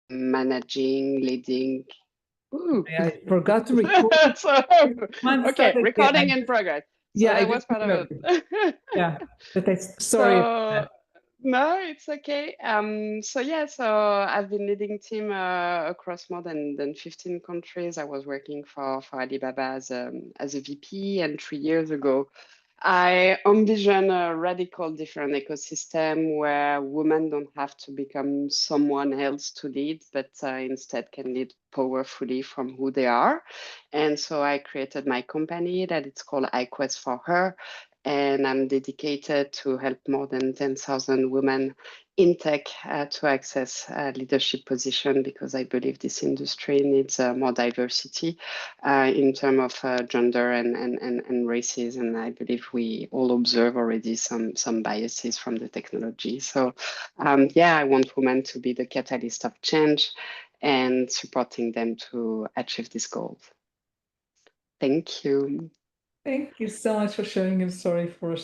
managing, leading. Ooh. I forgot to record. So, okay, recording in progress. So Yeah, I that was just part of it. yeah, but sorry. So no, it's okay. So yeah, so I've been leading team across more than 15 countries. I was working for Alibaba as a VP, and 3 years ago, I envision a radical different ecosystem where women don't have to become someone else to lead, but instead can lead powerfully from who they are. And so I created my company that it's called I Quest for Her. And I'm dedicated to help more than 10,000 women in tech to access leadership position, because I believe this industry needs more diversity in terms of gender and races. And I believe we all observe already some biases from the technology. So yeah, I want women to be the catalyst of change and supporting them to achieve these goals. Thank you. Thank you so much for sharing. I'm sorry for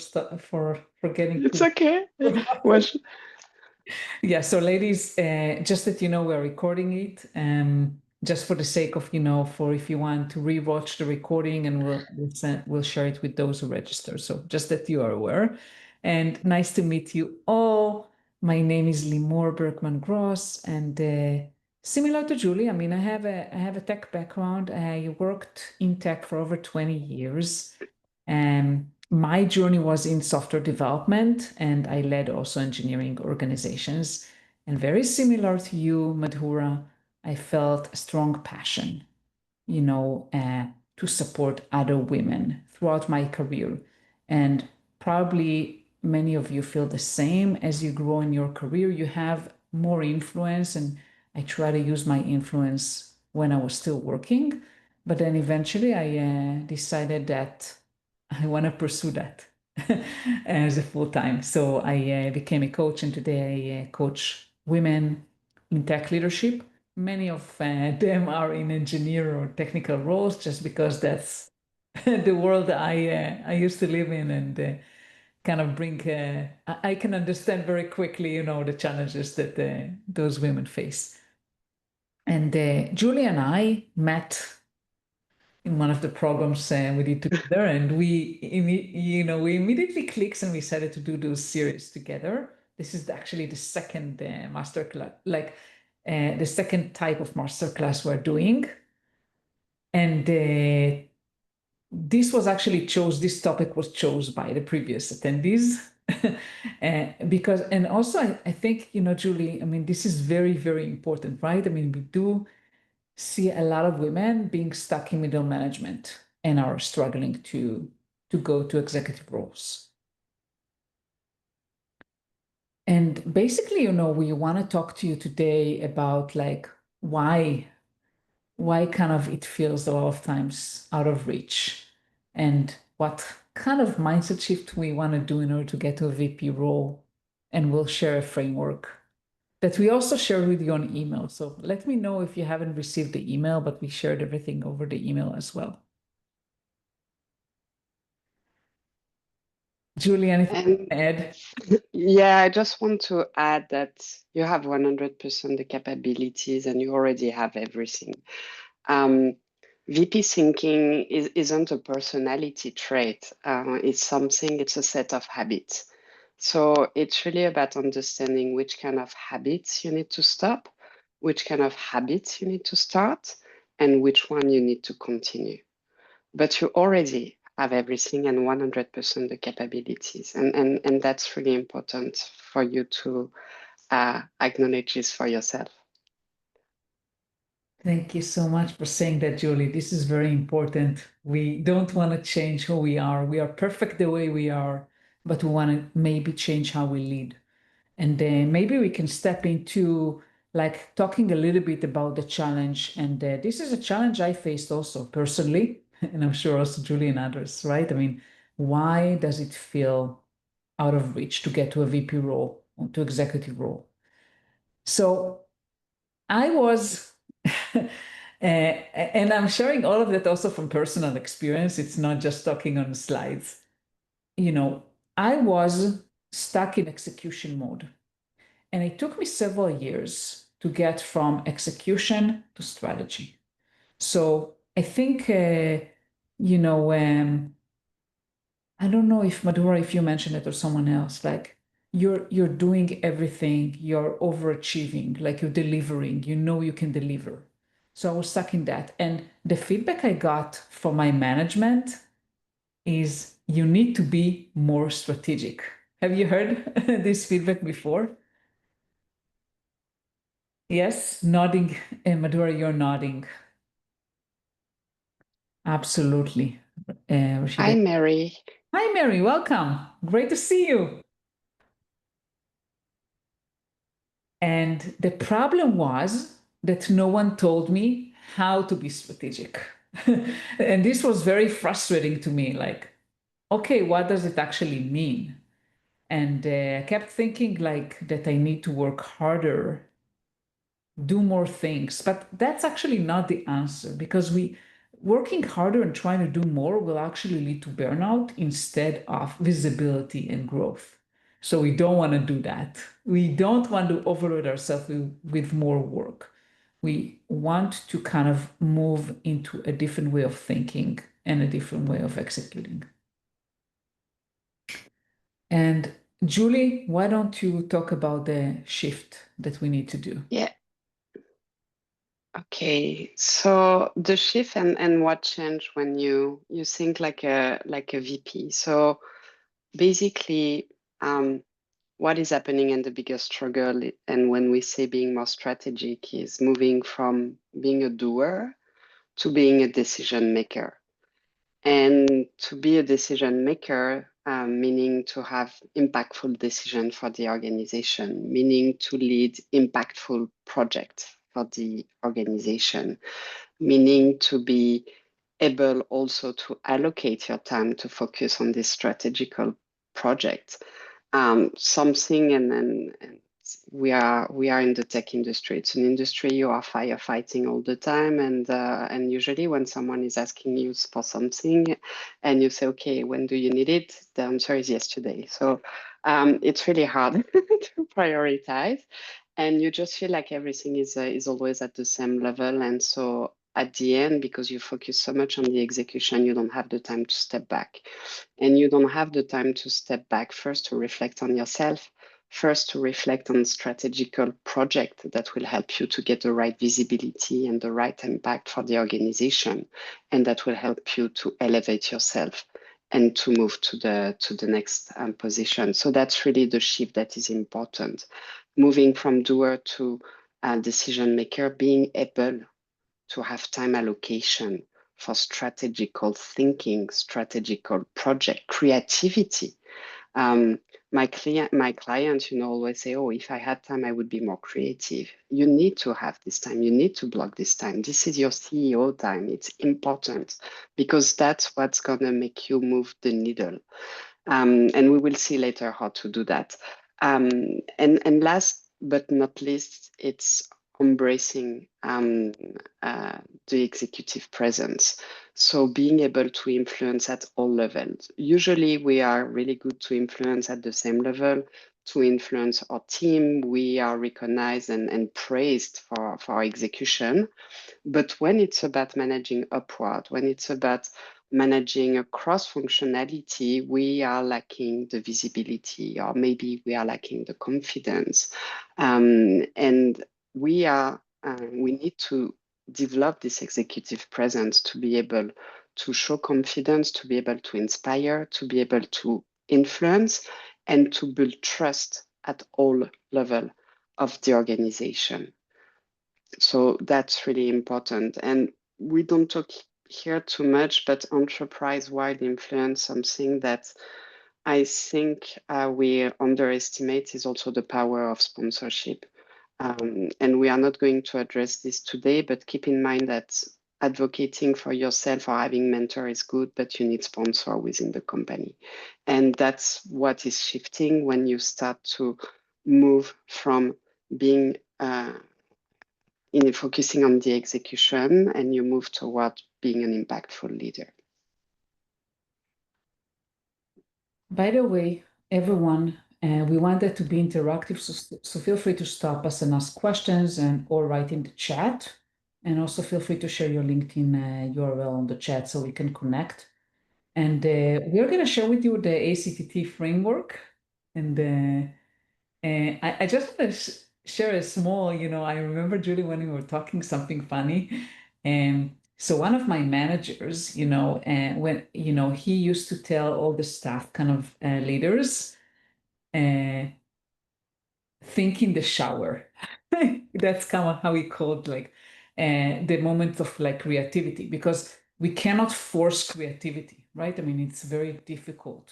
forgetting It's to. okay. Well, Yeah, so ladies, just that you know, we're recording it, just for the sake of, for if you want to rewatch the recording, and we'll share it with those who register. So just that you are aware. And nice to meet you all. My name is Limor Bergman Gross, and similar to Julie, I mean, I have a tech background. I worked in tech for over 20 years. My journey was in software development, and I led also engineering organizations. And very similar to you, Madhura, I felt a strong passion, to support other women throughout my career. And probably many of you feel the same. As you grow in your career, you have more influence, and I try to use my influence when I was still working. But then eventually I decided that I want to pursue that as a full time. So I became a coach, and today I coach women in tech leadership. Many of them are in engineer or technical roles, just because that's the world I used to live in, and kind of bring. I can understand very quickly, the challenges that those women face. And Julie and I met in one of the programs we did together, and we immediately clicked and we decided to do those series together. This is actually the second masterclass, like the second type of masterclass we're doing, and this topic was chosen by the previous attendees. Because, and also I think, Julie, I mean, this is very, very important, right? I mean, we do see a lot of women being stuck in middle management and are struggling to go to executive roles. And basically, we want to talk to you today about like why kind of it feels a lot of times out of reach, and what kind of mindset shift we want to do in order to get to a VP role. And we'll share a framework that we also shared with you on email. So let me know if you haven't received the email, but we shared everything over the email as well. Julie, anything to add? Yeah, I just want to add that you have 100% the capabilities and you already have everything. VP thinking isn't a personality trait. It's a set of habits. So it's really about understanding which kind of habits you need to stop, which kind of habits you need to start, and which one you need to continue. But you already have everything and 100% the capabilities. And that's really important for you to acknowledge this for yourself. Thank you so much for saying that, Julie. This is very important. We don't want to change who we are. We are perfect the way we are, but we want to maybe change how we lead. And then maybe we can step into like talking a little bit about the challenge. And this is a challenge I faced also personally, and I'm sure also Julie and others, right? I mean, why does it feel out of reach to get to a VP role, or to executive role? So I was, and I'm sharing all of that also from personal experience. It's not just talking on the slides. I was stuck in execution mode. And it took me several years to get from execution to strategy. So I think, you know, I don't know if Madhura, if you mentioned it or someone else, like you're doing everything, you're overachieving, like you're delivering, you know you can deliver. So I was stuck in that. And the feedback I got from my management is you need to be more strategic. Have you heard this feedback before? Yes, nodding. Madhura, you're nodding. Absolutely. Hi, Rashida. Mary. Hi, Mary. Welcome. Great to see you. And the problem was that no one told me how to be strategic. And this was very frustrating to me. Like, okay, what does it actually mean? And I kept thinking like that I need to work harder, do more things. But that's actually not the answer, because we working harder and trying to do more will actually lead to burnout instead of visibility and growth. So we don't want to do that. We don't want to overload ourselves with more work. We want to kind of move into a different way of thinking and a different way of executing. And Julie, why don't you talk about the shift that we need to do? Yeah. Okay. So the shift and what changed when you think like a VP. So basically, what is happening and the biggest struggle, and when we say being more strategic, is moving from being a doer to being a decision maker. And to be a decision maker, meaning to have impactful decision for the organization, meaning to lead impactful projects for the organization, meaning to be able also to allocate your time to focus on this strategical project. Something and we are in the tech industry. It's an industry you are firefighting all the time, and usually when someone is asking you for something, and you say, okay, when do you need it? The answer is yesterday. So it's really hard to prioritize, and you just feel like everything is always at the same level, and so at the end, because you focus so much on the execution, you don't have the time to step back. And you don't have the time to step back first to reflect on yourself, first to reflect on strategical project that will help you to get the right visibility and the right impact for the organization, and that will help you to elevate yourself and to move to the next position. So that's really the shift that is important. Moving from doer to decision maker, being able to have time allocation for strategical thinking, strategical project, creativity. Um, my client, always say, "Oh, if I had time, I would be more creative." You need to have this time. You need to block this time. This is your CEO time. It's important because that's what's gonna make you move the needle. And we will see later how to do that. And last but not least, it's embracing the executive presence. So being able to influence at all levels. Usually we are really good to influence at the same level. To influence our team, we are recognized and praised for our execution. But when it's about managing upward, when it's about managing a cross functionality, we are lacking the visibility, or maybe we are lacking the confidence. And we need to develop this executive presence to be able to show confidence, to be able to inspire, to be able to influence, and to build trust at all level of the organization. So that's really important. And we don't talk here too much, but enterprise-wide influence, something that I think we underestimate, is also the power of sponsorship. And we are not going to address this today, but keep in mind that advocating for yourself or having mentor is good, but you need sponsor within the company. And that's what is shifting when you start to move from being in focusing on the execution, and you move toward being an impactful leader. By the way, everyone, And we want that to be interactive, so feel free to stop us and ask questions and or write in the chat. And also feel free to share your LinkedIn URL on the chat so we can connect. And we're going to share with you the ACTT framework. And I just want to share a small, I remember, Julie, when we were talking something funny. So one of my managers, when, he used to tell all the staff kind of leaders, think in the shower. That's kind of how we called like the moment of like creativity, because we cannot force creativity, right? I mean, it's very difficult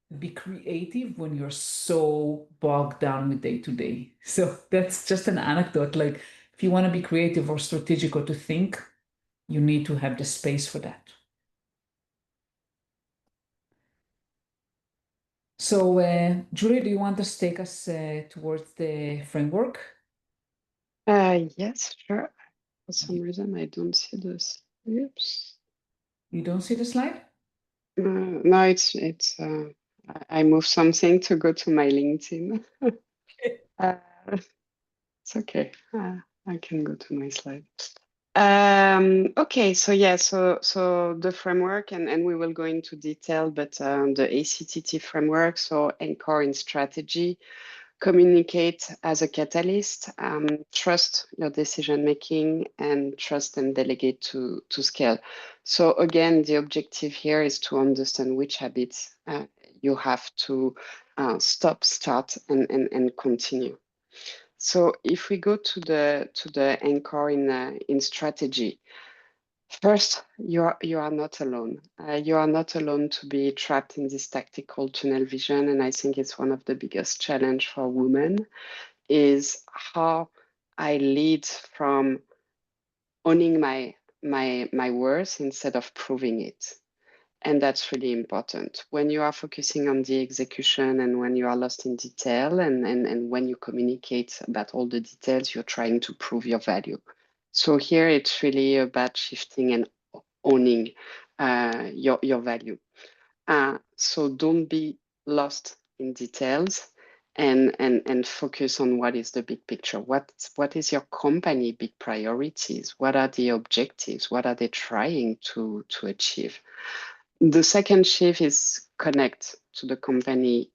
to be creative when you're so bogged down with day to day. So that's just an anecdote. Like if you want to be creative or strategic or to think, you need to have the space for that. So, Julie, do you want to take us towards the framework? Yes, sure. For some reason, I don't see this. Oops. You don't see the slide? No, it's I moved something to go to my LinkedIn. It's okay. I can go to my slide. Okay, so yeah, so the framework, and we will go into detail, but the ACTT framework, so anchor in strategy, communicate as a catalyst, trust your decision making, and trust and delegate to scale. So again, the objective here is to understand which habits you have to stop, start, and continue. So if we go to the anchor in strategy, first, you are not alone. You are not alone to be trapped in this tactical tunnel vision, and I think it's one of the biggest challenge for women is how I lead from owning my worth instead of proving it. And that's really important. When you are focusing on the execution and when you are lost in detail and when you communicate about all the details, you're trying to prove your value. So here it's really about shifting and owning your value. So don't be lost in details and focus on what is the big picture. What is your company big priorities? What are the objectives? What are they trying to achieve? The second shift is connect to the company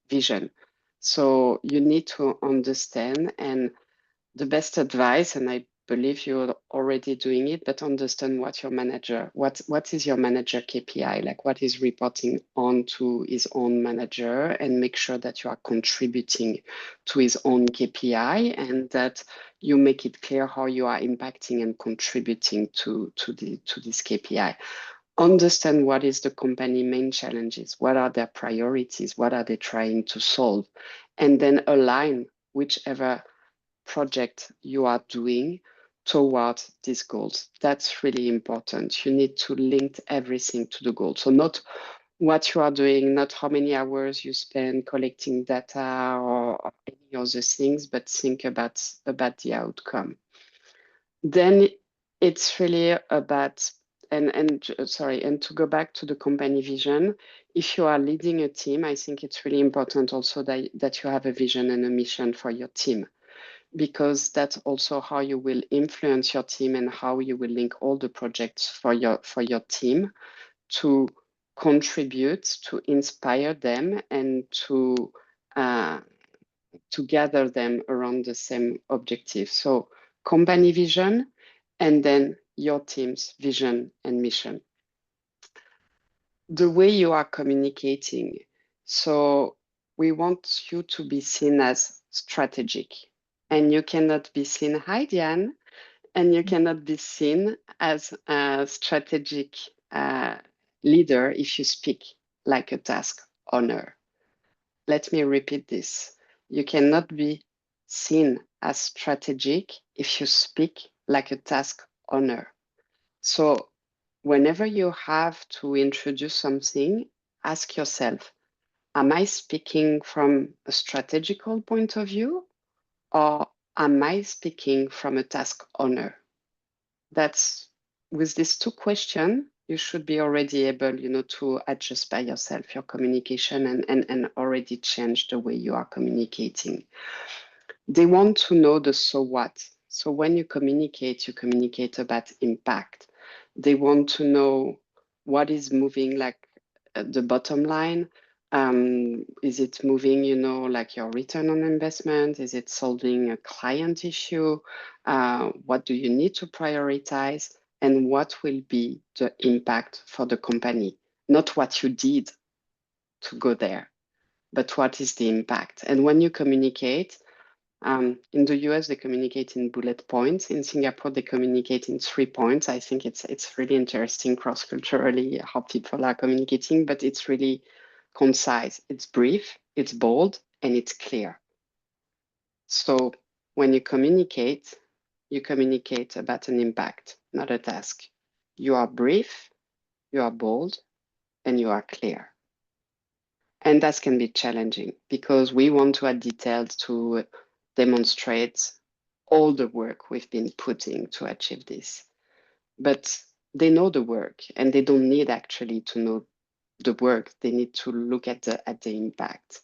vision. So you need to understand, and the best advice, and I believe you're already doing it, but understand what your manager, what is your manager KPI, like what is reporting on to his own manager, and make sure that you are contributing to his own KPI and that you make it clear how you are impacting and contributing to this KPI. Understand what is the company main challenges, what are their priorities, what are they trying to solve, and then align whichever project you are doing towards these goals. That's really important. You need to link everything to the goal. So not what you are doing, not how many hours you spend collecting data or any other things, but think about the outcome. Then it's really about and to go back to the company vision, if you are leading a team, I think it's really important also that you have a vision and a mission for your team, because that's also how you will influence your team and how you will link all the projects for your team to contribute, to inspire them, and to gather them around the same objective. So company vision, and then your team's vision and mission. The way you are communicating. So we want you to be seen as strategic, and you cannot be seen, hi Diane, and you cannot be seen as a strategic leader if you speak like a task owner. Let me repeat this. You cannot be seen as strategic if you speak like a task owner. So whenever you have to introduce something, ask yourself, am I speaking from a strategical point of view, or am I speaking from a task owner? That's with these two questions, you should be already able, to adjust by yourself your communication and already change the way you are communicating. They want to know the so what. So when you communicate about impact. They want to know what is moving, like the bottom line. Is it moving, like your return on investment? Is it solving a client issue? What do you need to prioritize? And what will be the impact for the company? Not what you did to go there, but what is the impact? And when you communicate, in the US, they communicate in bullet points. In Singapore, they communicate in 3 points. I think it's really interesting cross-culturally how people are communicating, but it's really concise. It's brief, it's bold, and it's clear. So when you communicate about an impact, not a task. You are brief, you are bold, and you are clear. And that can be challenging because we want to add details to demonstrate all the work we've been putting to achieve this. But they know the work and they don't need actually to know the work. They need to look at the impact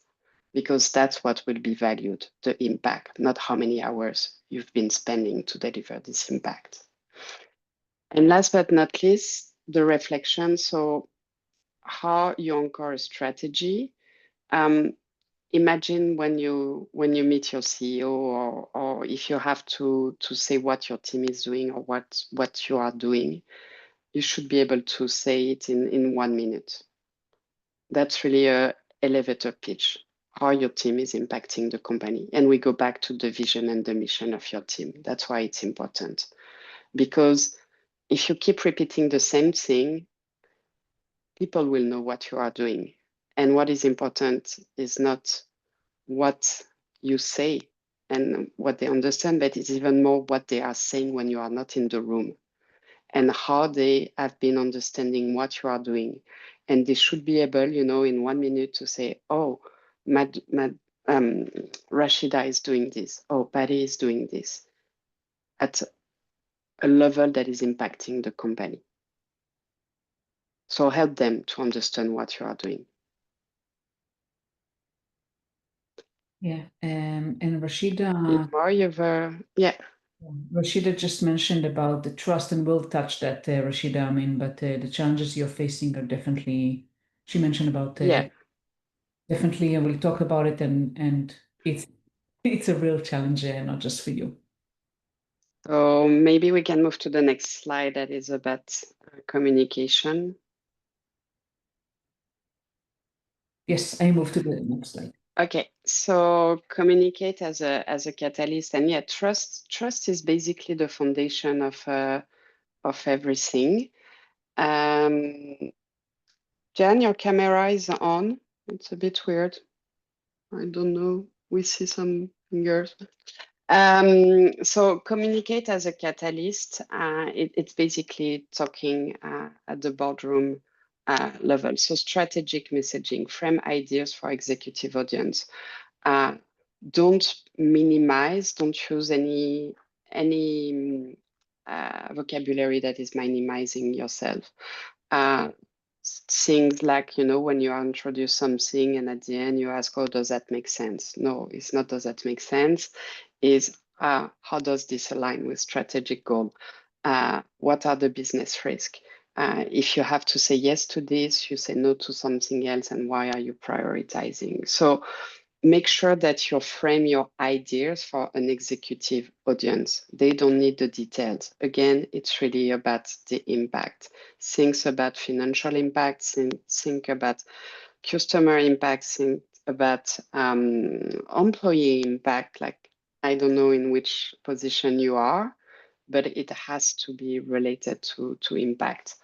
because that's what will be valued, the impact, not how many hours you've been spending to deliver this impact. And last but not least, the reflection. So how you anchor a strategy. Imagine when you meet your CEO or if you have to say what your team is doing or what you are doing, you should be able to say it in 1 minute. That's really a elevator pitch, how your team is impacting the company. And we go back to the vision and the mission of your team. That's why it's important. Because if you keep repeating the same thing, people will know what you are doing. And what is important is not what you say and what they understand, but it's even more what they are saying when you are not in the room and how they have been understanding what you are doing. And they should be able, in 1 minute to say, oh, Rashida is doing this. Oh, Patty is doing this at a level that is impacting the company. So help them to understand what you are doing. Yeah, and Rashida. Yeah. Rashida just mentioned about the trust, and we'll touch that, Rashida. I mean, but the challenges you're facing are definitely. She mentioned about definitely, and we'll talk about it, and it's a real challenge, not just for you. So maybe we can move to the next slide that is about communication. Yes, I move to the next slide. Okay, so communicate as a catalyst, and yeah, trust is basically the foundation of everything. Jan, your camera is on. It's a bit weird. I don't know. We see some fingers. So communicate as a catalyst. It's basically talking at the boardroom level. So strategic messaging, frame ideas for executive audience. Don't minimize. Don't use any vocabulary that is minimizing yourself. Things like, when you introduce something and at the end you ask, oh, does that make sense? No, it's not does that make sense. Is how does this align with strategic goal? What are the business risks? If you have to say yes to this, you say no to something else, and why are you prioritizing? So make sure that you frame your ideas for an executive audience. They don't need the details. Again, it's really about the impact. Think about financial impact, think about customer impact, think about employee impact. Like, I don't know in which position you are, but it has to be related to impact.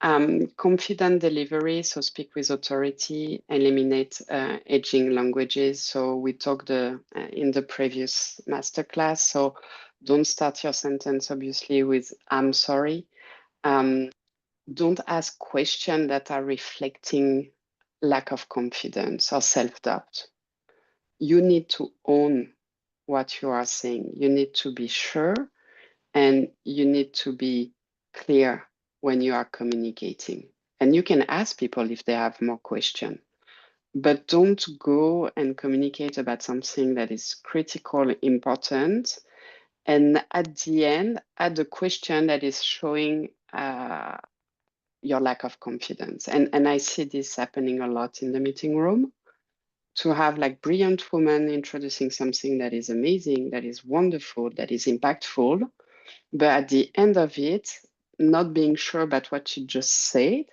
Confident delivery, so speak with authority, eliminate edging languages. So we talked in the previous masterclass. So don't start your sentence, obviously, with I'm sorry. Don't ask questions that are reflecting lack of confidence or self-doubt. You need to own what you are saying. You need to be sure and you need to be clear when you are communicating. And you can ask people if they have more questions, but don't go and communicate about something that is critical, important, and at the end, add a question that is showing your lack of confidence. And I see this happening a lot in the meeting room, to have like brilliant women introducing something that is amazing, that is wonderful, that is impactful, but at the end of it, not being sure about what she just said,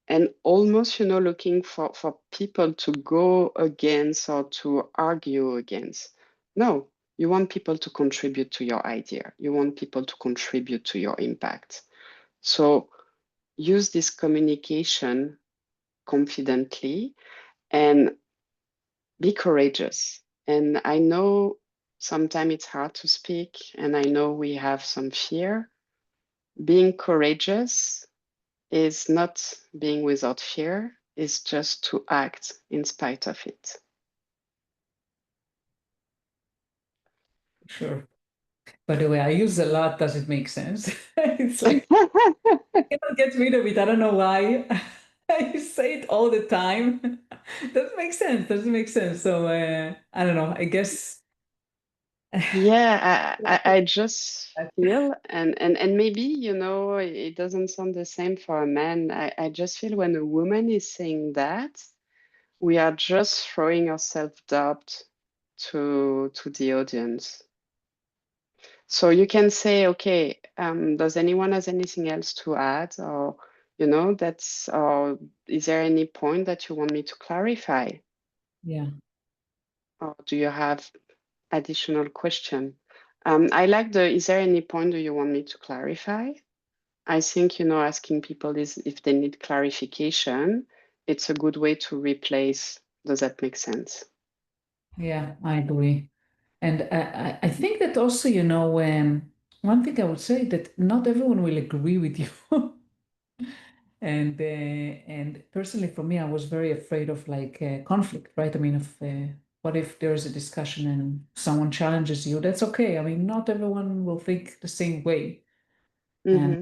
and almost, looking for people to go against or to argue against. No, you want people to contribute to your idea. You want people to contribute to your impact. So use this communication confidently and be courageous. And I know sometimes it's hard to speak, and I know we have some fear. Being courageous is not being without fear, is just to act in spite of it. Sure. By the way, I use a lot. Does it make sense? It's like I cannot get rid of it. I don't know why. I say it all the time. Doesn't make sense. Doesn't make sense. So I don't know. I guess. Yeah, I just feel, and maybe, it doesn't sound the same for a man. I just feel when a woman is saying that, we are just throwing our self-doubt to the audience. So you can say, okay, does anyone has anything else to add? Or, or is there any point that you want me to clarify? Yeah. Or do you have additional question? I like is there any point do you want me to clarify? I think, asking people is if they need clarification, it's a good way to replace. Does that make sense? Yeah, I agree. And I think that also, one thing I would say that not everyone will agree with you. And personally, for me, I was very afraid of like conflict, right? I mean, what if there's a discussion and someone challenges you? That's okay. I mean, not everyone will think the same way, and Mm-hmm.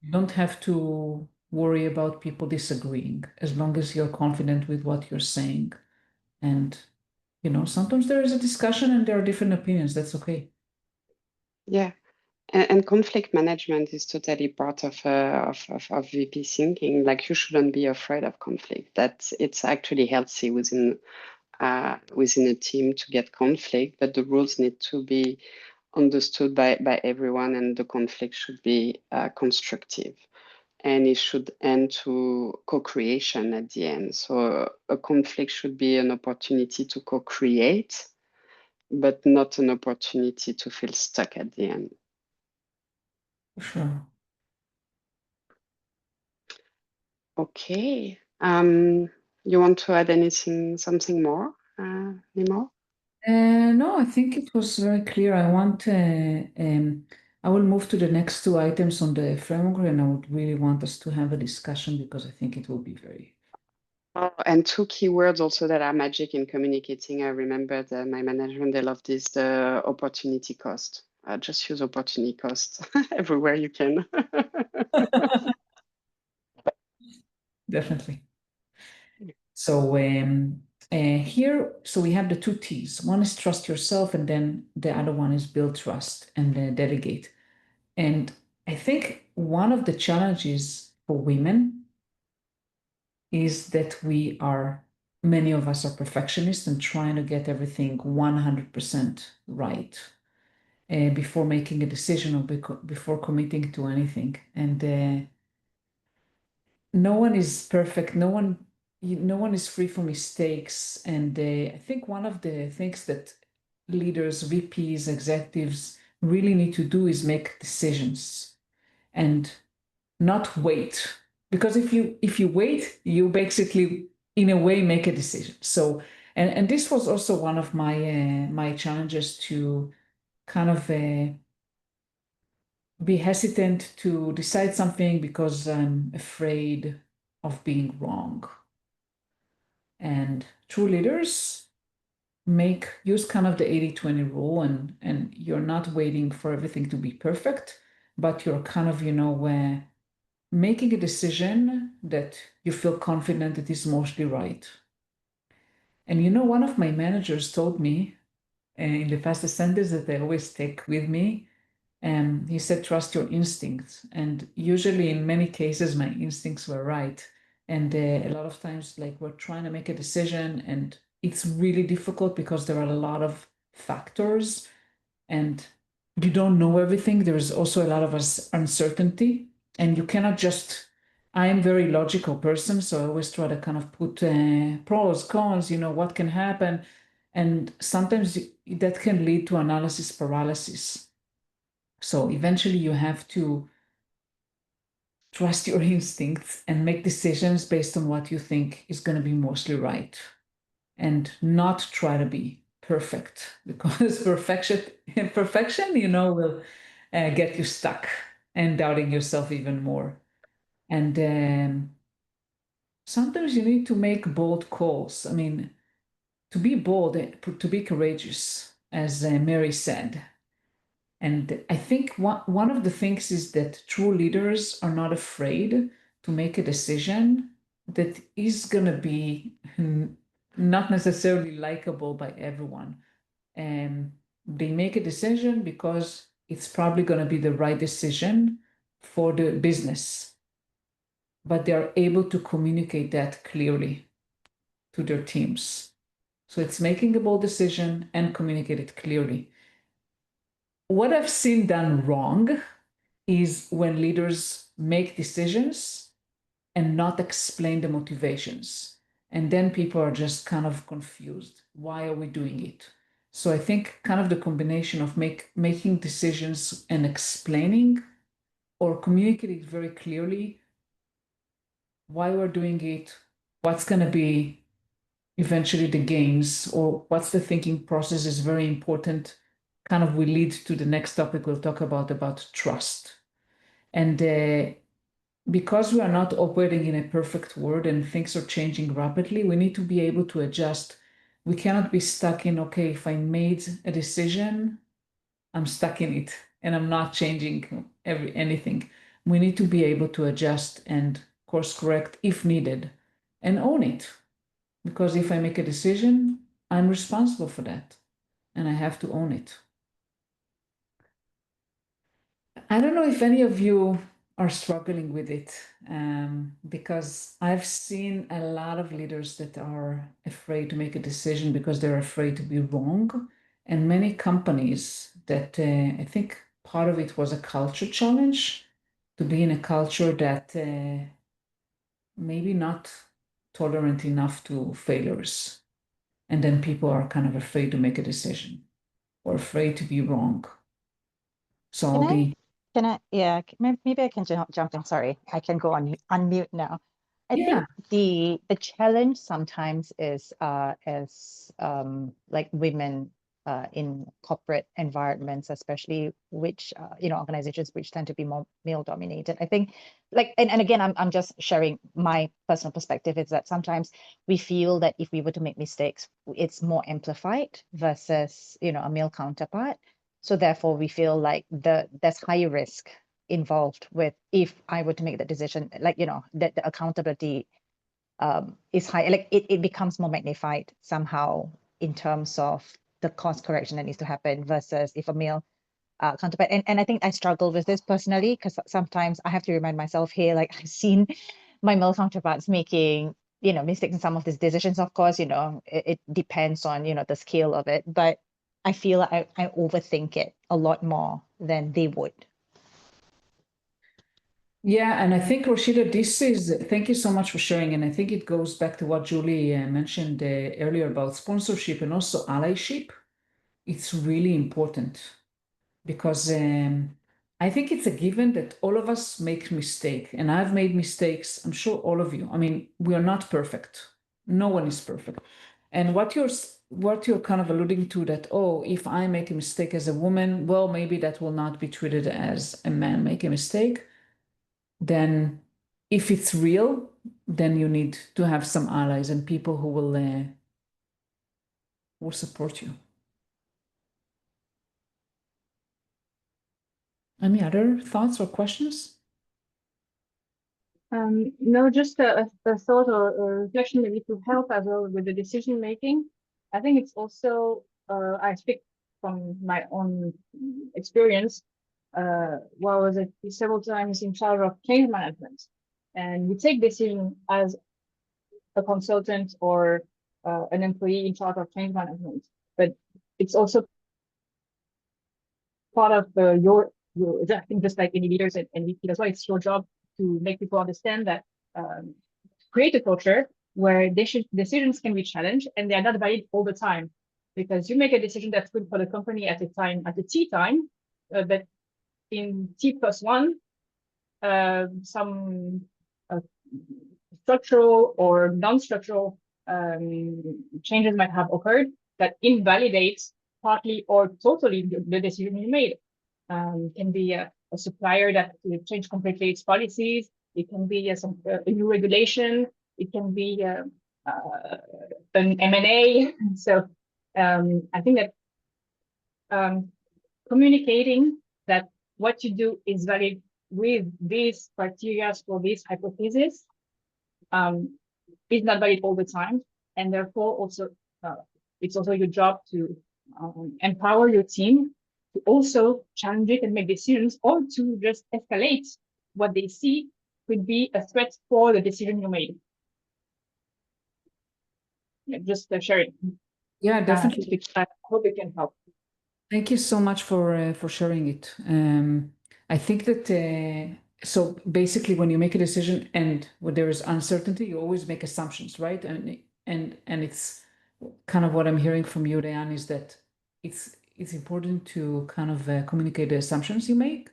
you don't have to worry about people disagreeing as long as you're confident with what you're saying. And sometimes there is a discussion and there are different opinions. That's okay. Yeah. And conflict management is totally part of VP thinking. Like, you shouldn't be afraid of conflict. That it's actually healthy within a team to get conflict, but the rules need to be understood by everyone, and the conflict should be constructive, and it should end to co-creation at the end. So a conflict should be an opportunity to co-create, but not an opportunity to feel stuck at the end. Sure. Okay. You want to add something more, Limor? No, I think it was very clear. I will move to the next two items on the framework, and I would really want us to have a discussion because I think it will be very. Oh, and two keywords also that are magic in communicating. I remember that my management, they love this, the opportunity cost. Just use opportunity cost everywhere you can. Definitely. So here, so we have the two T's. One is trust yourself, and then the other one is build trust and delegate. And I think one of the challenges for women is that many of us are perfectionists and trying to get everything 100% right before making a decision or before committing to anything. And no one is perfect. No one is free from mistakes. And I think one of the things that leaders, VPs, executives really need to do is make decisions and not wait. Because if you wait, you basically, in a way, make a decision. So, and this was also one of my challenges to kind of be hesitant to decide something because I'm afraid of being wrong. And true leaders use kind of the 80-20 rule, and you're not waiting for everything to be perfect, but you're kind of, making a decision that you feel confident it is mostly right. And one of my managers told me in the past, a sentence that I always take with me. And he said, trust your instincts. And usually, in many cases, my instincts were right. And a lot of times, like we're trying to make a decision, and it's really difficult because there are a lot of factors and you don't know everything. There is also a lot of uncertainty, and you cannot just. I am a very logical person, so I always try to kind of put pros, cons, what can happen. And sometimes that can lead to analysis paralysis. So eventually you have to trust your instincts and make decisions based on what you think is going to be mostly right and not try to be perfect because perfection, will get you stuck and doubting yourself even more. And sometimes you need to make bold calls. I mean, to be bold, to be courageous, as Mary said. And I think one of the things is that true leaders are not afraid to make a decision that is going to be not necessarily likable by everyone. And they make a decision because it's probably going to be the right decision for the business. But they're able to communicate that clearly to their teams. So it's making a bold decision and communicate it clearly. What I've seen done wrong is when leaders make decisions and not explain the motivations. And then people are just kind of confused. Why are we doing it? So I think kind of the combination of making decisions and explaining or communicating very clearly why we're doing it, what's going to be eventually the gains, or what's the thinking process is very important. Kind of will lead to the next topic we'll talk about trust. And because we are not operating in a perfect world and things are changing rapidly, we need to be able to adjust. We cannot be stuck in, okay, if I made a decision, I'm stuck in it and I'm not changing anything. We need to be able to adjust and course correct if needed and own it. Because if I make a decision, I'm responsible for that and I have to own it. I don't know if any of you are struggling with it because I've seen a lot of leaders that are afraid to make a decision because they're afraid to be wrong. And many companies that I think part of it was a culture challenge to be in a culture that maybe not tolerant enough to failures. And then people are kind of afraid to make a decision or afraid to be wrong. So I'll be. Yeah, maybe I can jump in. Sorry, I can go on unmute now. I think the challenge sometimes is as like women in corporate environments, especially which organizations which tend to be more male dominated. I think and again I'm just sharing my personal perspective is that sometimes we feel that if we were to make mistakes, it's more amplified versus a male counterpart. So therefore, we feel like there's higher risk involved with if I were to make the decision, that the accountability is high. Like it becomes more magnified somehow in terms of the course correction that needs to happen versus if a male counterpart. And I think I struggle with this personally because sometimes I have to remind myself, hey, like I've seen my male counterparts making mistakes in some of these decisions. Of course, it depends on the scale of it, but I feel I overthink it a lot more than they would. Yeah, and I think Rashida, thank you so much for sharing. And I think it goes back to what Julie mentioned earlier about sponsorship and also allyship. It's really important because I think it's a given that all of us make mistakes, and I've made mistakes. I'm sure all of you. I mean, we are not perfect. No one is perfect. And what you're kind of alluding to that, oh, if I make a mistake as a woman, well, maybe that will not be treated as a man make a mistake. Then if it's real, then you need to have some allies and people who will support you. Any other thoughts or questions? No, just a thought or a reflection maybe to help as well with the decision making. I think it's also, I speak from my own experience, where I was several times in charge of change management. And we take decision as a consultant or an employee in charge of change management. But it's also part of I think just like any leaders and VP, that's why it's your job to make people understand that create a culture where decisions can be challenged and they are not valid all the time. Because you make a decision that's good for the company at the T time, but in T+1, some structural or non-structural changes might have occurred that invalidates partly or totally the decision you made. Can be a supplier that changed completely its policies. It can be a new regulation. It can be an M&A. So I think that communicating that what you do is valid with these criteria for this hypothesis is not valid all the time, and therefore also it's also your job to empower your team to also challenge it and make decisions, or to just escalate what they see could be a threat for the decision you made. Yeah, just share it. Yeah, definitely. I hope it can help. Thank you so much for sharing it. I think that so basically, when you make a decision and when there is uncertainty, you always make assumptions, right? And it's kind of what I'm hearing from you, Diane, is that it's important to kind of communicate the assumptions you make,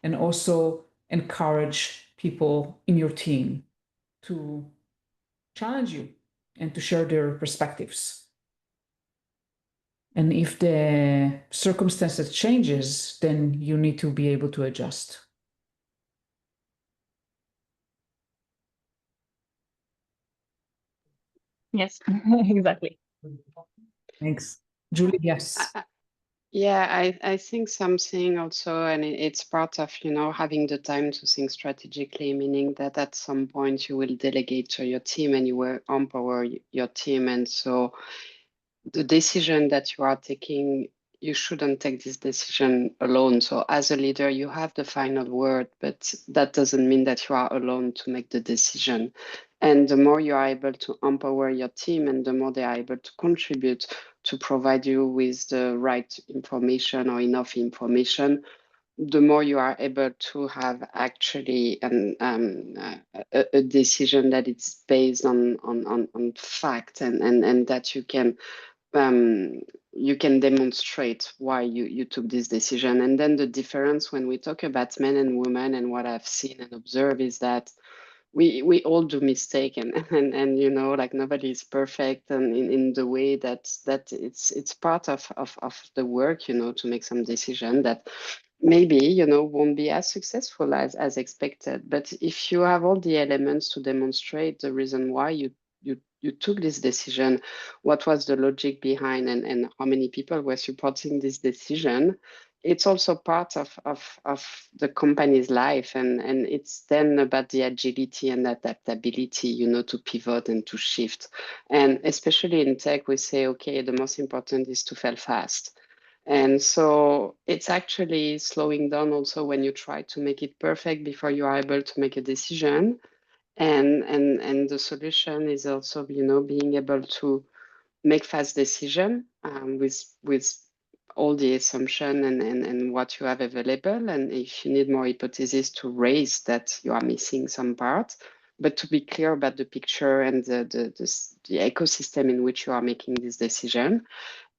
and also encourage people in your team to challenge you and to share their perspectives. And if the circumstances changes, then you need to be able to adjust. Yes, exactly. Thanks. Julie, yes. Yeah, I think something also, and it's part of, having the time to think strategically, meaning that at some point you will delegate to your team and you will empower your team. And so the decision that you are taking, you shouldn't take this decision alone. So as a leader, you have the final word, but that doesn't mean that you are alone to make the decision. And the more you are able to empower your team and the more they are able to contribute to provide you with the right information or enough information, the more you are able to have actually a decision that it's based on fact, and that you can demonstrate why you took this decision. And then the difference when we talk about men and women, and what I've seen and observed, is that we all do mistake, and like nobody is perfect, and in the way that it's part of the work, to make some decision that maybe won't be as successful as expected. But if you have all the elements to demonstrate the reason why you took this decision, what was the logic behind, and how many people were supporting this decision, it's also part of the company's life, and it's then about the agility and adaptability, to pivot and to shift. And especially in tech, we say, okay, the most important is to fail fast. And so it's actually slowing down also when you try to make it perfect before you are able to make a decision. And the solution is also, being able to make fast decision with all the assumption and what you have available. And if you need more hypotheses, to raise that you are missing some part, but to be clear about the picture and the ecosystem in which you are making this decision,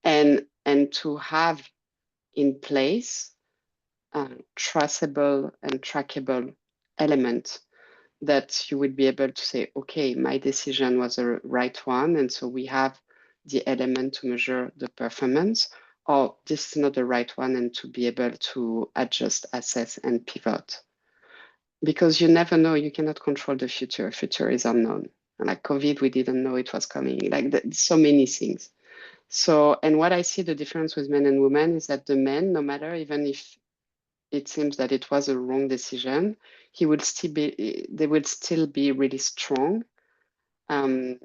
and to have in place traceable and trackable element that you would be able to say, okay, my decision was the right one, and so we have the element to measure the performance, or this is not the right one, and to be able to adjust, assess, and pivot. Because you never know, you cannot control the future. Future is unknown. And like COVID, we didn't know it was coming. Like so many things. So, and what I see the difference with men and women is that the men, no matter even if it seems that it was a wrong decision, they will still be really strong in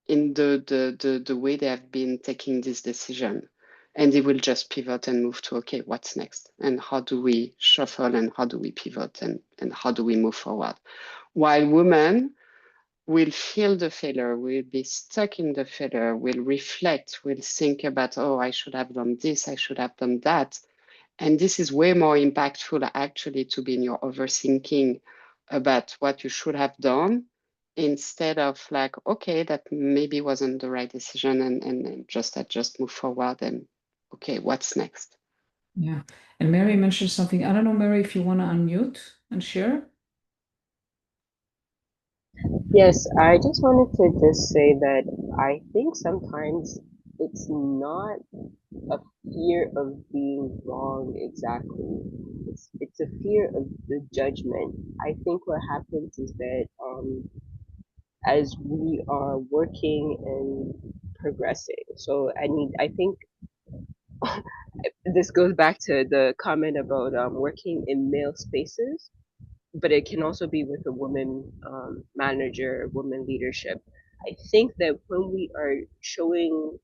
the way they have been taking this decision. And they will just pivot and move to, okay, what's next? And how do we shuffle and how do we pivot and how do we move forward? While women will feel the failure, will be stuck in the failure, will reflect, will think about, oh, I should have done this, I should have done that. And this is way more impactful actually to be in your overthinking about what you should have done instead of like, okay, that maybe wasn't the right decision and just move forward and okay, what's next? Yeah. And Mary mentioned something. I don't know, Mary, if you want to unmute and share. Yes, I just wanted to just say that I think sometimes it's not a fear of being wrong exactly. It's a fear of the judgment. I think what happens is that as we are working and progressing, so I think this goes back to the comment about working in male spaces, but it can also be with a woman manager, woman leadership. I think that when we are showing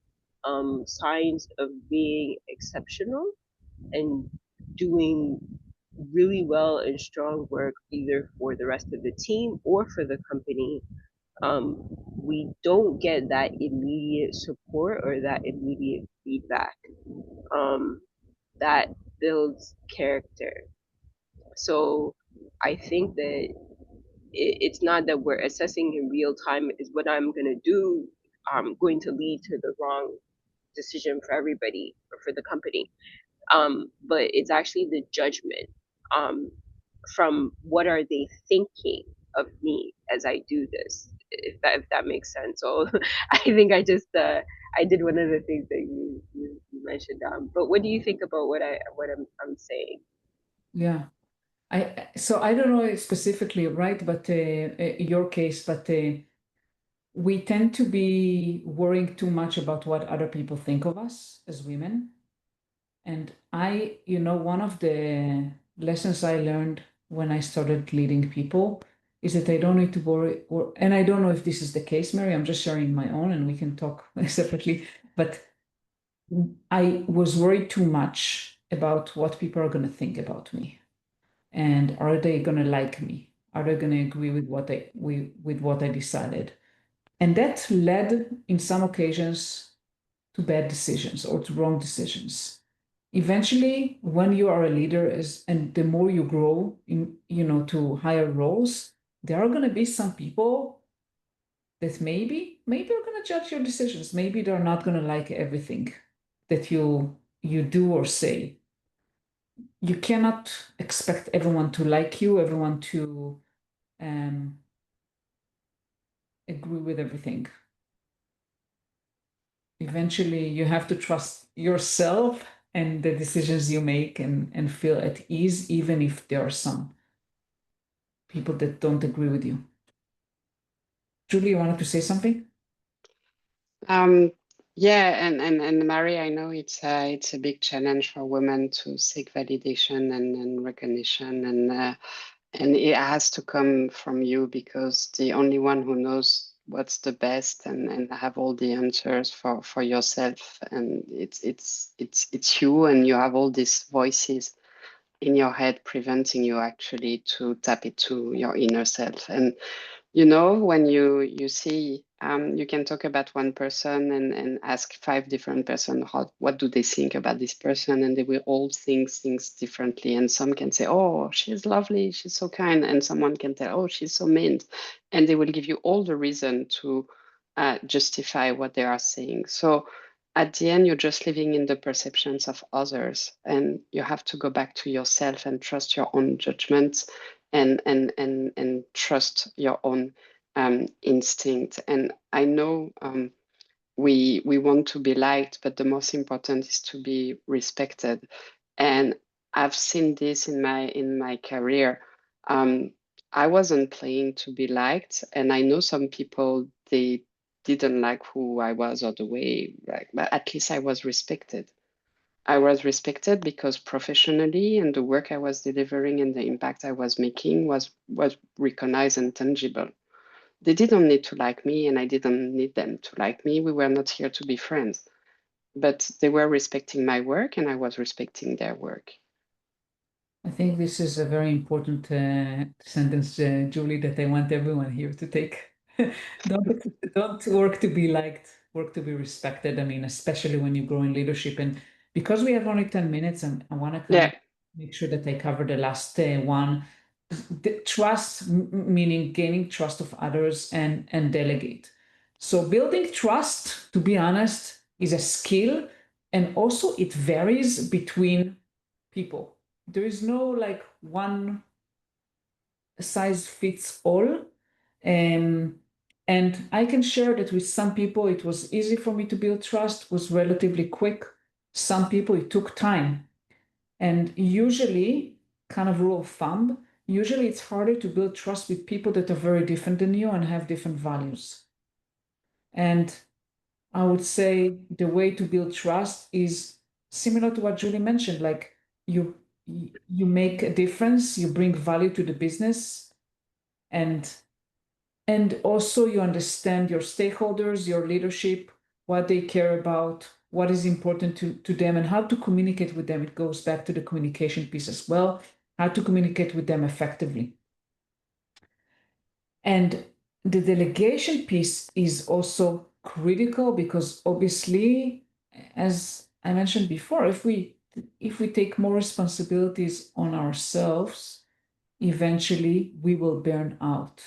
signs of being exceptional and doing really well and strong work, either for the rest of the team or for the company, we don't get that immediate support or that immediate feedback um, that builds character. So I think that it's not that we're assessing in real time is what I'm going to do going to lead to the wrong decision for everybody or for the company. But it's actually the judgment from what are they thinking of me as I do this, if that makes sense. So I think I did one of the things that you mentioned. But what do you think about what I'm saying? Yeah. So I don't know specifically, right, but your case, but we tend to be worrying too much about what other people think of us as women. And one of the lessons I learned when I started leading people is that I don't need to worry, and I don't know if this is the case, Mary, I'm just sharing my own and we can talk separately, but I was worried too much about what people are going to think about me. And are they going to like me? Are they going to agree with what I decided? And that led, in some occasions, to bad decisions or to wrong decisions. Eventually, when you are a leader, and the more you grow to higher roles, there are going to be some people that maybe are going to judge your decisions. Maybe they're not going to like everything that you do or say. You cannot expect everyone to like you, everyone to agree with everything. Eventually, you have to trust yourself and the decisions you make and feel at ease, even if there are some people that don't agree with you. Julie, you wanted to say something? Yeah, and Mary, I know it's a big challenge for women to seek validation and recognition, and it has to come from you because the only one who knows what's the best and have all the answers for yourself, and it's you, and you have all these voices in your head preventing you actually to tap into your inner self. And when you see, you can talk about one person and ask 5 different person what do they think about this person, and they will all think things differently. And some can say, oh, she's lovely, she's so kind, and someone can tell, oh, she's so mean, and they will give you all the reason to justify what they are saying. So at the end, you're just living in the perceptions of others, and you have to go back to yourself and trust your own judgments and trust your own instinct. And I know we want to be liked, but the most important is to be respected. And I've seen this in my career. I wasn't playing to be liked, and I know some people, they didn't like who I was or the way, like, but at least I was respected. I was respected because professionally and the work I was delivering and the impact I was making was recognized and tangible. They didn't need to like me and I didn't need them to like me. We were not here to be friends, but they were respecting my work and I was respecting their work. I think this is a very important sentence, Julie, that I want everyone here to take. don't work to be liked, work to be respected. I mean, especially when you grow in leadership. And because we have only 10 minutes, I want to kind of make sure that I cover the last one. The trust, meaning gaining trust of others and delegate. So building trust, to be honest, is a skill. And also it varies between people. There is no like one size fits all. And I can share that with some people, it was easy for me to build trust, was relatively quick. Some people, it took time. And usually, kind of rule of thumb, usually it's harder to build trust with people that are very different than you and have different values. And I would say the way to build trust is similar to what Julie mentioned, like you make a difference, you bring value to the business, and also you understand your stakeholders, your leadership, what they care about, what is important to them, and how to communicate with them. It goes back to the communication piece as well, how to communicate with them effectively. And the delegation piece is also critical because obviously, as I mentioned before, if we take more responsibilities on ourselves, eventually we will burn out.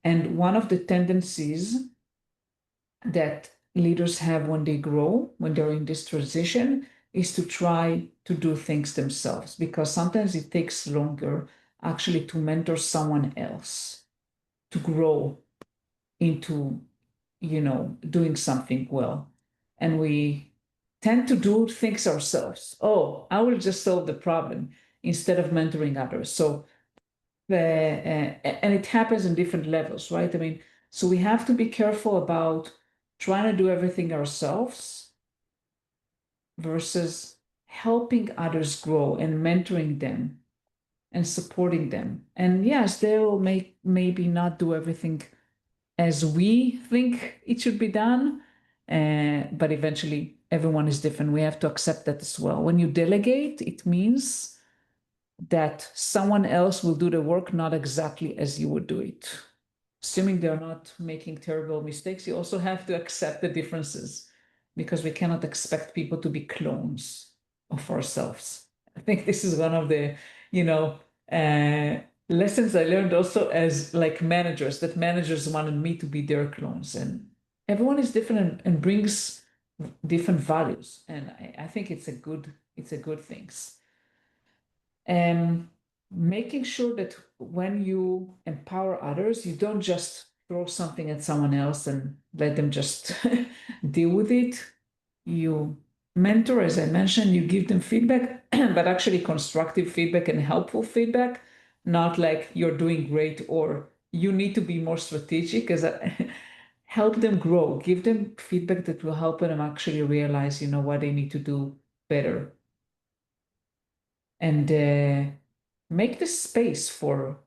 And one of the tendencies that leaders have when they grow, when they're in this transition, is to try to do things themselves, because sometimes it takes longer actually to mentor someone else to grow into, doing something well. And we tend to do things ourselves. Oh, I will just solve the problem instead of mentoring others. So and it happens in different levels, right? I mean, so we have to be careful about trying to do everything ourselves versus helping others grow and mentoring them and supporting them. And yes, they will maybe not do everything as we think it should be done, but eventually everyone is different. We have to accept that as well. When you delegate, it means that someone else will do the work not exactly as you would do it. Assuming they're not making terrible mistakes, you also have to accept the differences, because we cannot expect people to be clones of ourselves. I think this is one of the, lessons I learned also as like managers, that managers wanted me to be their clones. And everyone is different and brings different values. And I think it's a good thing. And making sure that when you empower others, you don't just throw something at someone else and let them just deal with it. You mentor, as I mentioned, you give them feedback, but actually constructive feedback and helpful feedback, not like you're doing great or you need to be more strategic. As help them grow, give them feedback that will help them actually realize, what they need to do better. And make the space for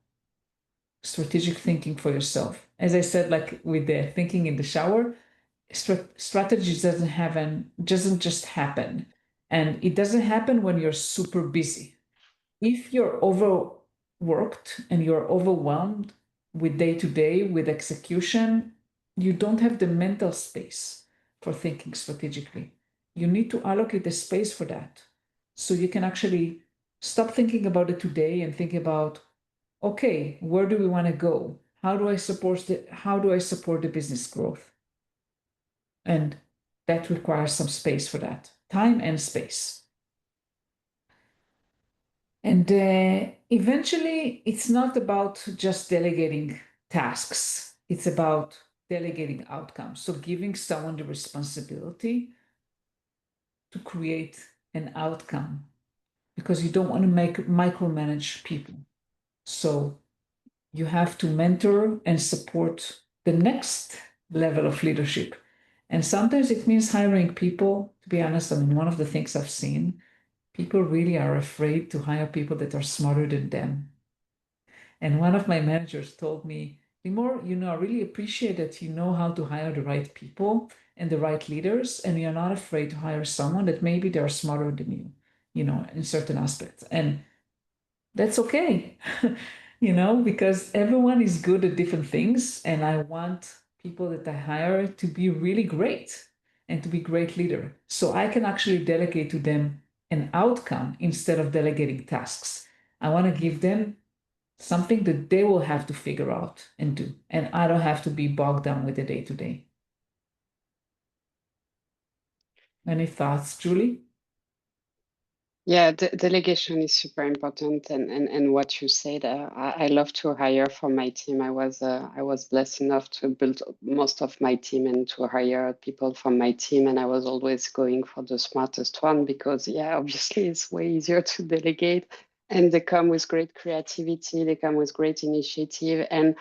strategic thinking for yourself. As I said, like with the thinking in the shower, strategy doesn't just happen. And it doesn't happen when you're super busy. If you're overworked and you're overwhelmed with day-to-day, with execution, you don't have the mental space for thinking strategically. You need to allocate the space for that. So you can actually stop thinking about it today and think about, okay, where do we want to go? How do I support the business growth? And that requires some space for that, time and space. And eventually, it's not about just delegating tasks. It's about delegating outcomes. So giving someone the responsibility to create an outcome, because you don't want to micromanage people. So you have to mentor and support the next level of leadership. And sometimes it means hiring people. To be honest, I mean, one of the things I've seen, people really are afraid to hire people that are smarter than them. And one of my managers told me, Limor, I really appreciate that you know how to hire the right people and the right leaders, and you're not afraid to hire someone that maybe they're smarter than you, in certain aspects. And that's okay, because everyone is good at different things. And I want people that I hire to be really great and to be great leader. So I can actually delegate to them an outcome instead of delegating tasks. I want to give them something that they will have to figure out and do. And I don't have to be bogged down with the day-to-day. Any thoughts, Julie? Yeah, delegation is super important, and what you said, I love to hire for my team. I was blessed enough to build most of my team and to hire people from my team, and I was always going for the smartest one because, yeah, obviously it's way easier to delegate, and they come with great creativity, they come with great initiative, and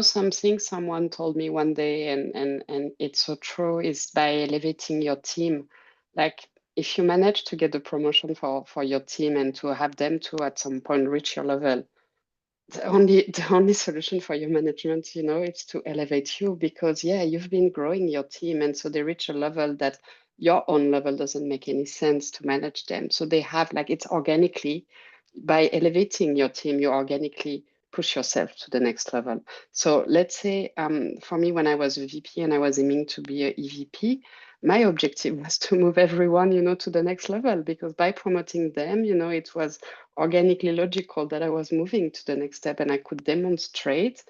something someone told me one day, and it's so true, is by elevating your team. Like if you manage to get the promotion for your team and to have them to at some point reach your level, the only solution for your management, is to elevate you because yeah, you've been growing your team and so they reach a level that your own level doesn't make any sense to manage them. So they have it's organically by elevating your team, you organically push yourself to the next level. So let's say for me, when I was a VP and I was aiming to be a EVP, my objective was to move everyone, to the next level because by promoting them, it was organically logical that I was moving to the next step and I could demonstrate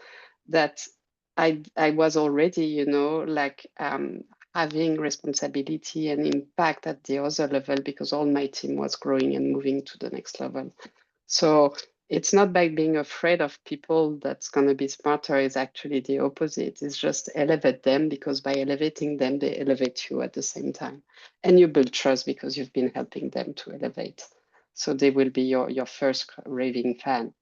that I was already, having responsibility and impact at the other level because all my team was growing and moving to the next level. So it's not by being afraid of people that's going to be smarter, it's actually the opposite. It's just elevate them because by elevating them, they elevate you at the same time. And you build trust because you've been helping them to elevate. So they will be your first raving fan.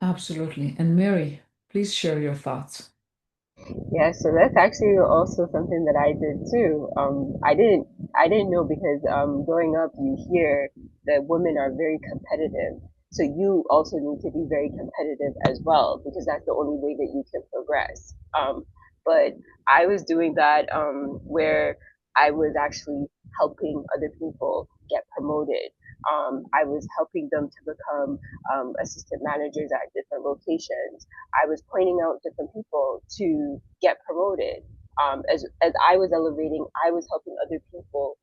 Absolutely. And Mary, please share your thoughts. Yeah, so that's actually also something that I did too. I didn't know because growing up you hear that women are very competitive. So you also need to be very competitive as well because that's the only way that you can progress. But I was doing that where I was actually helping other people get promoted. I was helping them to become assistant managers at different locations. I was pointing out different people to get promoted. As I was elevating, I was helping other people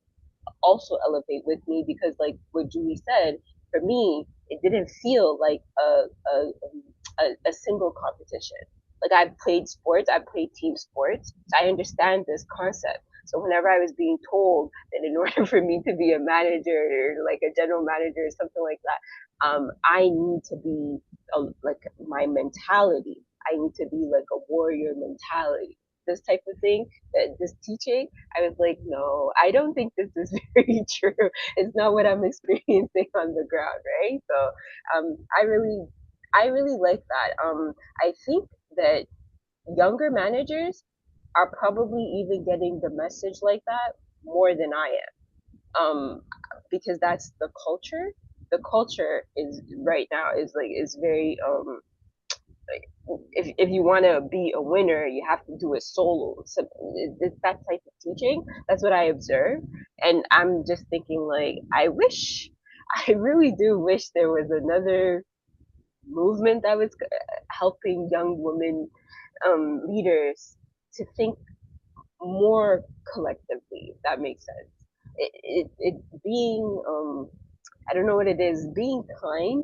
also elevate with me because, like what Julie said, for me, it didn't feel like a single competition. Like I've played sports, I've played team sports, so I understand this concept. So whenever I was being told that in order for me to be a manager or like a general manager or something like that, I need to be like my mentality. I need to be like a warrior mentality. This type of thing, this teaching, I was like, no, I don't think this is very true. It's not what I'm experiencing on the ground, right? So, I really like that. I think that younger managers are probably even getting the message like that more than I am. Because that's the culture. The culture is right now is very like if you want to be a winner, you have to do it solo. So it's that type of teaching. That's what I observe, and I'm just thinking like, I really do wish there was another movement that was helping young women leaders to think more collectively. If that makes sense. It being I don't know what it is, being kind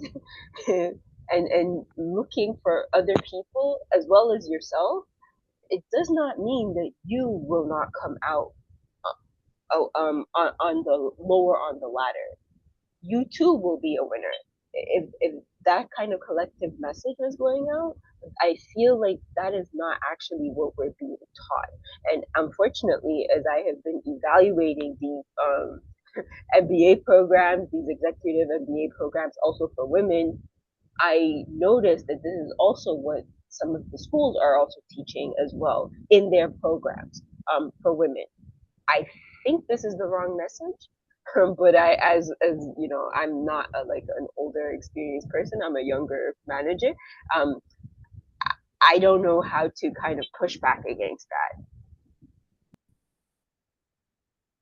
and looking for other people as well as yourself, it does not mean that you will not come out on the lower on the ladder. You too will be a winner. If that kind of collective message was going out, I feel like that is not actually what we're being taught. And unfortunately, as I have been evaluating these MBA programs, these executive MBA programs also for women, I noticed that this is also what some of the schools are also teaching as well in their programs for women. I think this is the wrong message, but as you know, I'm not like an older, experienced person. I'm a younger manager. I don't know how to kind of push back against that.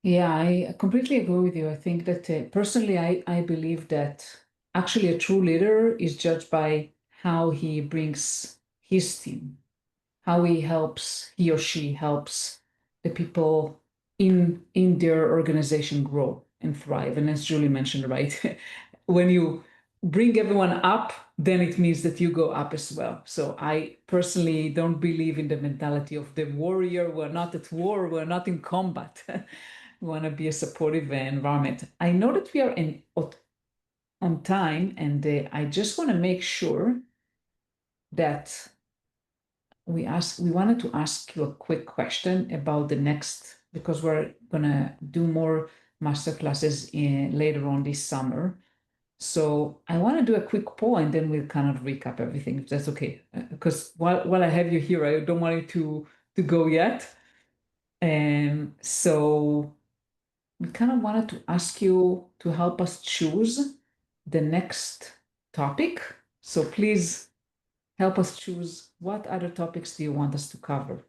Yeah, I completely agree with you. I think that personally, I believe that actually a true leader is judged by how he brings his team, how he or she helps the people in their organization grow and thrive. And as Julie mentioned, right, when you bring everyone up, then it means that you go up as well. So I personally don't believe in the mentality of the warrior. We're not at war, we're not in combat. We want to be a supportive environment. I know that we are on time, and I just want to make sure that we wanted to ask you a quick question about the next, because we're gonna do more master classes later on this summer. So I want to do a quick poll, and then we'll kind of recap everything, if that's okay. Because while I have you here, I don't want you to go yet. So we kind of wanted to ask you to help us choose the next topic. So please help us choose, what other topics do you want us to cover?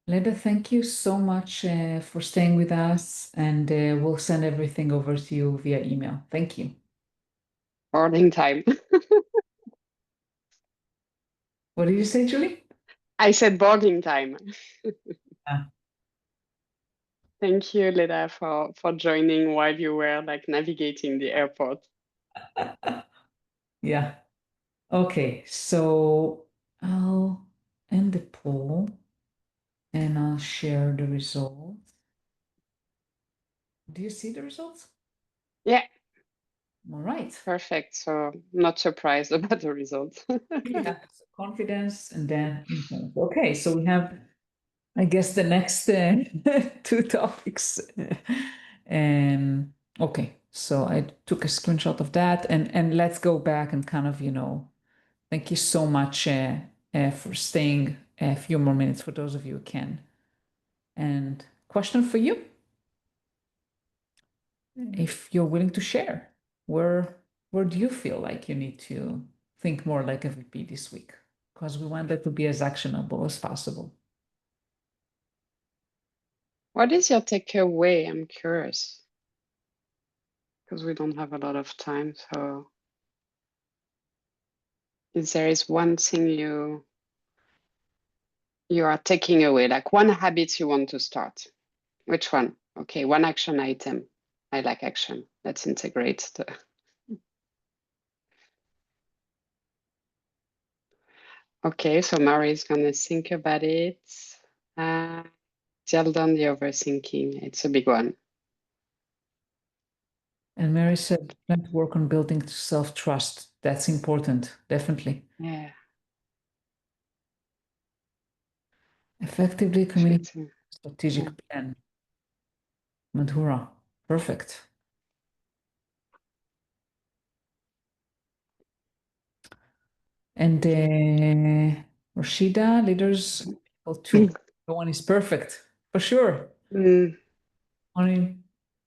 Leda, thank you so much for staying with us, and we'll send everything over to you via email. Thank you. Boarding time. What did you say, Julie? I said boarding time. Ah. Thank you, Leda, for joining while you were like navigating the airport. Yeah. Okay, so I'll end the poll and I'll share the results. Do you see the results? Yeah. All right. Perfect. So not surprised about the results. Yeah, so confidence and then influence. Okay, so we have, I guess, the next two topics. Okay, so I took a screenshot of that, and let's go back and kind of, thank you so much for staying a few more minutes for those of you who can. And question for you, if you're willing to share, where do you feel like you need to think more like a VP this week? Because we want that to be as actionable as possible. What is your takeaway? I'm curious. Because we don't have a lot of time. So if there is one thing you are taking away, like one habit you want to start, which one? Okay, one action item. I like action. Let's integrate the. Okay, so Mary is going to think about it. Tell down the overthinking. It's a big one. And Mary said, plan to work on building self-trust. That's important, definitely. Yeah. Effectively communicate strategic plan. Madhura, perfect. And Rashida, leaders, people too. No one is perfect, for sure. Only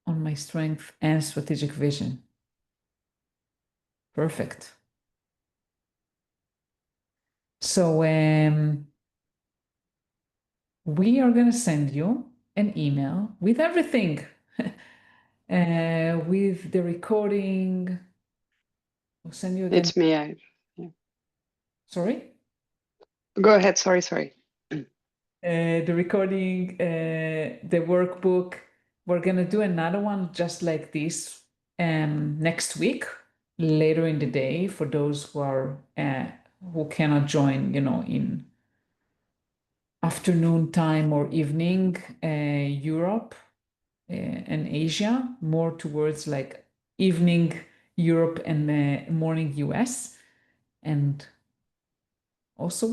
on my strength and strategic vision. Perfect. So we are going to send you an email with everything, with the recording. We'll send you again. It's me. Yeah. Sorry? Go ahead. Sorry. The recording, the workbook. We're going to do another one just like this next week, later in the day, for those who are who cannot join, in afternoon time or evening, Europe and Asia, more towards like evening Europe and morning US. And also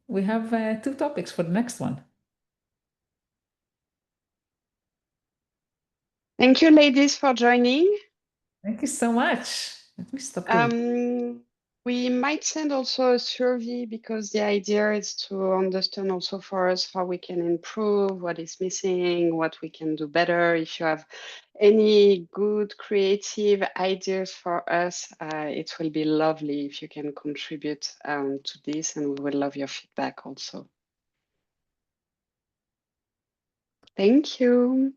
we have 2 topics for the next one. Thank you, ladies, for joining. Thank you so much. Let me stop here. We might send also a survey because the idea is to understand also for us how we can improve, what is missing, what we can do better. If you have any good creative ideas for us, it will be lovely if you can contribute to this, and we will love your feedback also. Thank you.